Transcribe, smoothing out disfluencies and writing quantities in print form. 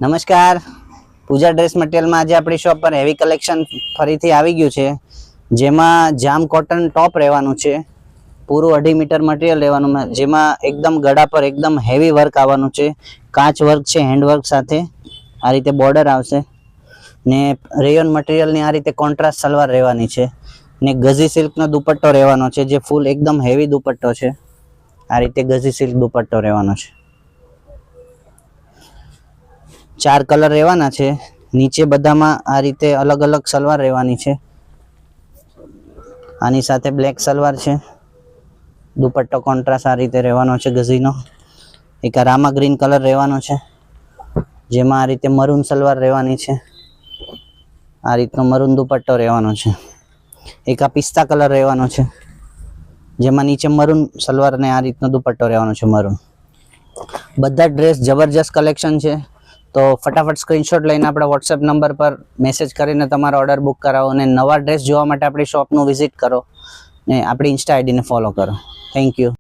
નમસ્કાર, પૂજા ડ્રેસ મટીરિયલમાં આજે આપણી શોપ પર હેવી કલેક્શન ફરીથી આવી ગયું છે, જેમાં જામ કોટન ટોપ રહેવાનું છે, પૂરું 2.5 મીટર મટીરિયલ રહેવાનું, જેમાં એકદમ ગળા પર એકદમ હેવી વર્ક આવવાનું છે, કાચ વર્ક છે, હેન્ડ વર્ક સાથે આ રીતે બોર્ડર આવશે ને રેયોન મટીરિયલની આ રીતે કોન્ટ્રાસ્ટ સલવાર રહેવાની છે ને ગઝી સિલ્કનો દુપટ્ટો રહેવાનો છે, જે ફૂલ એકદમ હેવી દુપટ્ટો છે, આ રીતે ગઝી સિલ્ક દુપટ્ટો રહેવાનો છે। 4 કલર રહેવાના છે, નીચે બધામાં આ રીતે અલગ અલગ સલવાર રહેવાની છે, આની સાથે બ્લેક સલવાર છે, દુપટ્ટો કોન્ટ્રાસ્ટ આ રીતે રહેવાનો છે ગઝીનો, એક રામા ગ્રીન કલર રહેવાનો છે, જેમાં આ રીતે મરૂન સલવાર રહેવાની છે, આ રીતનો મરૂન દુપટ્ટો રહેવાનો છે, એક આ પિસ્તા કલર રહેવાનો છે, જેમાં નીચે મરૂન સલવાર ને આ રીતનો દુપટ્ટો રહેવાનો છે મરૂન। બધા ડ્રેસ જબરજસ્ત કલેક્શન છે, તો ફટાફટ સ્ક્રીનશોટ લઈને આપણા વોટ્સએપ નંબર પર મેસેજ કરીને તમારો ઓર્ડર બુક કરાવો અને નવા ડ્રેસ જોવા માટે આપણી શોપનું વિઝિટ કરો ને આપણી ઇન્સ્ટા આઈડીને ફોલો કરો। Thank you.